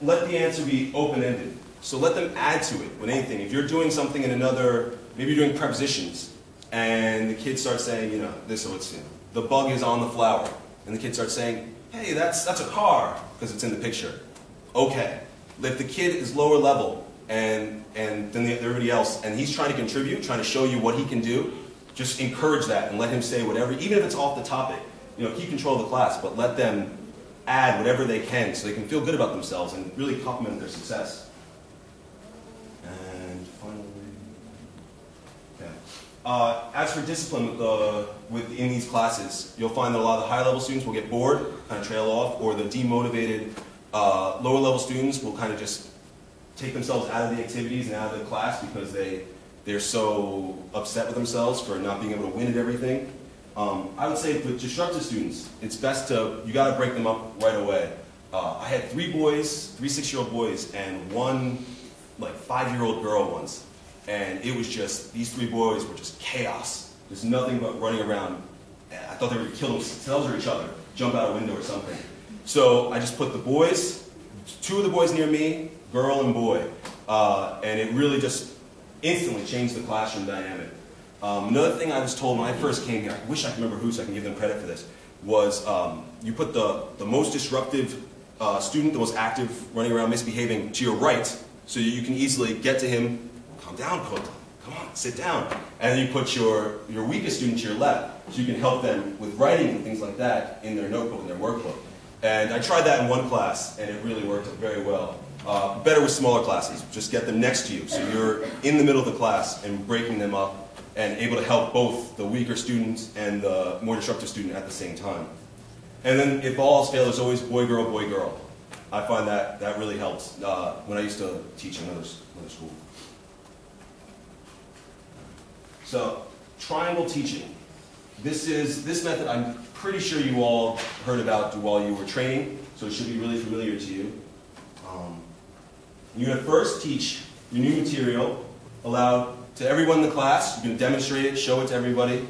let the answer be open-ended. So let them add to it with anything. If you're doing something in another, maybe you're doing prepositions, and the kid starts saying, you know, this or it's, you know, the bug is on the flower. And the kid starts saying, hey, that's a car, because it's in the picture. Okay. If the kid is lower level and than everybody else, and he's trying to contribute, trying to show you what he can do, just encourage that and let him say whatever, even if it's off the topic. You know, keep control of the class, but let them add whatever they can so they can feel good about themselves and really compliment their success. And finally, okay. As for discipline in these classes, you'll find that a lot of the higher level students will get bored, kind of trail off, or the demotivated lower level students will kind of just take themselves out of the activities and out of the class because they're so upset with themselves for not being able to win at everything. I would say with disruptive students, it's best you gotta break them up right away. I had 3 6-year-old boys, and 1 like 5-year-old girl once. And it was just, these 3 boys were just chaos. There's nothing but running around. I thought they were gonna kill themselves or each other, jump out a window or something. So I just put the boys, 2 of the boys near me, girl and boy. And it really just instantly changed the classroom dynamic. Another thing I was told when I first came here, I wish I could remember who so I can give them credit for this, was you put the most disruptive student, the most active, running around misbehaving to your right, so you can easily get to him, calm down, come on, sit down. And then you put your weakest student to your left, so you can help them with writing and things like that in their notebook and their workbook. And I tried that in one class, and it really worked very well. Better with smaller classes, just get them next to you, so you're in the middle of the class and breaking them up and able to help both the weaker students and the more disruptive student at the same time. And then if all else fails, there's always boy, girl, boy, girl. I find that really helps when I used to teach in another school. So, triangle teaching. This method I'm pretty sure you all heard about while you were training, so it should be really familiar to you. You're going to first teach your new material aloud to everyone in the class. You're going to demonstrate it, show it to everybody.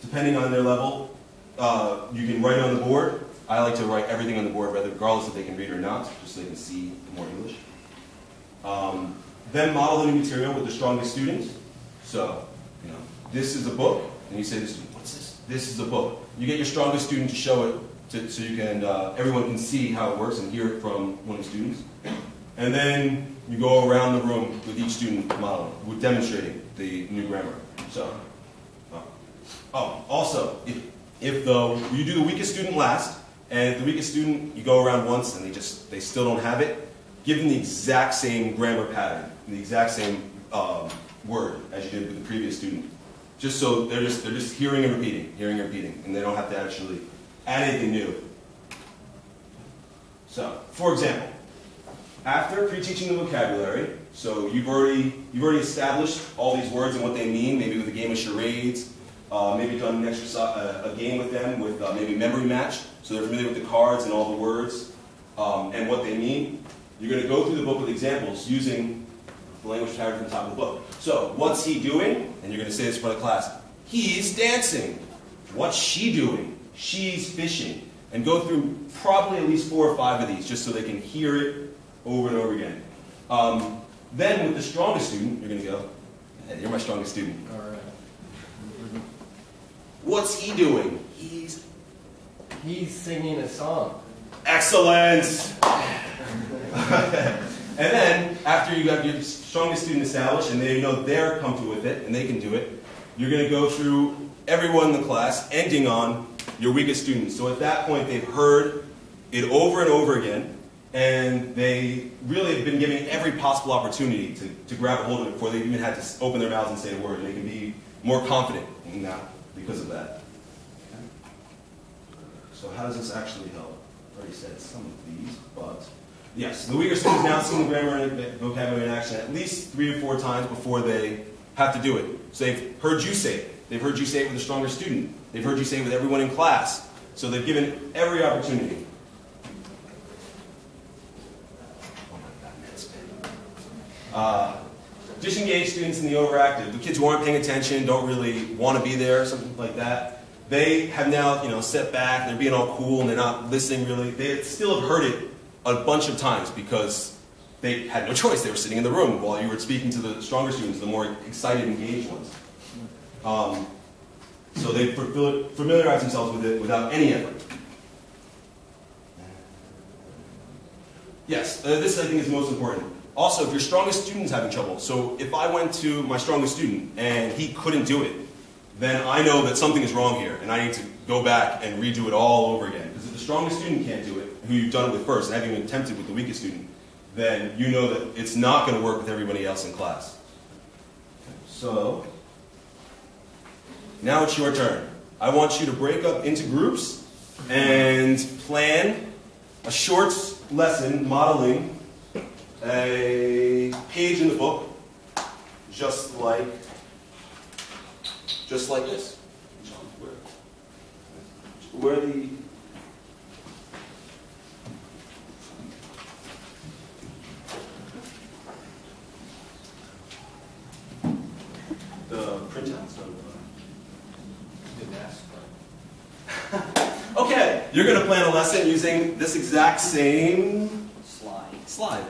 Depending on their level, you can write it on the board. I like to write everything on the board, regardless if they can read or not, just so they can see more English. Then model the new material with the strongest student. So, you know, this is a book, and you say to the student, what's this? This is a book. You get your strongest student to show it so you can, everyone can see how it works and hear it from one of the students. And then you go around the room with each student modeling, demonstrating the new grammar. So, also, if you do the weakest student last, and if the weakest student, you go around once and they still don't have it, give them the exact same grammar pattern, the exact same word as you did with the previous student. Just so they're just hearing and repeating, and they don't have to actually add anything new. So, for example, after pre-teaching the vocabulary, so you've already established all these words and what they mean, maybe with a game of charades, maybe done an exercise, a game with them with maybe memory match, so they're familiar with the cards and all the words and what they mean. You're going to go through the book with examples using the language pattern from the top of the book. So, what's he doing? And you're going to say this in front of class. He's dancing. What's she doing? She's fishing. And go through probably at least 4 or 5 of these, just so they can hear it over and over again. Then with the strongest student, you're going to go, hey, you're my strongest student. All right. What's he doing? He's singing a song. Excellent! And then, after you got your strongest student established, and they know they're comfortable with it, and they can do it, you're going to go through everyone in the class, ending on your weakest student. So at that point, they've heard it over and over again, and they really have been given every possible opportunity to grab a hold of it before they even had to open their mouths and say a word. And they can be more confident in that because of that. Okay. So how does this actually help? I already said some of these, but yes, the weaker students now see the grammar and vocabulary in action at least 3 or 4 times before they have to do it. So they've heard you say it. They've heard you say it with a stronger student. They've heard you say it with everyone in class. So they've given every opportunity. Disengaged students and the overactive, the kids who aren't paying attention, don't really want to be there, something like that. They have now, set back. They're being all cool and they're not listening really. They still have heard it a bunch of times because they had no choice. They were sitting in the room while you were speaking to the stronger students, the more excited, engaged ones. So they familiarize themselves with it without any effort. Yes, this I think is most important. Also, if your strongest student's having trouble, so if I went to my strongest student and he couldn't do it, then I know that something is wrong here, and I need to go back and redo it all over again. Because if the strongest student can't do it, who you've done it with first, and haven't even attempted with the weakest student, then you know that it's not going to work with everybody else in class. So, now it's your turn. I want you to break up into groups and plan a short lesson modeling a page in the book, just like this. Where the printouts of Okay, you're going to plan a lesson using this exact same slide.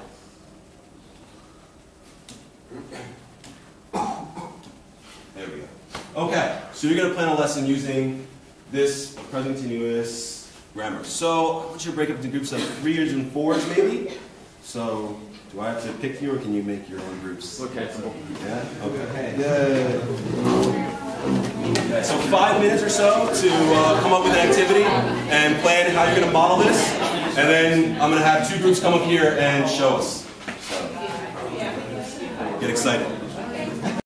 There we go. Okay, so you're going to plan a lesson using this present continuous grammar. So I want you to break up into groups of 3s and 4s maybe. So do I have to pick you or can you make your own groups? Okay. Yeah? Okay. Okay, so 5 minutes or so to come up with an activity and plan how you're going to model this. And then I'm going to have 2 groups come up here and show us. So, get excited.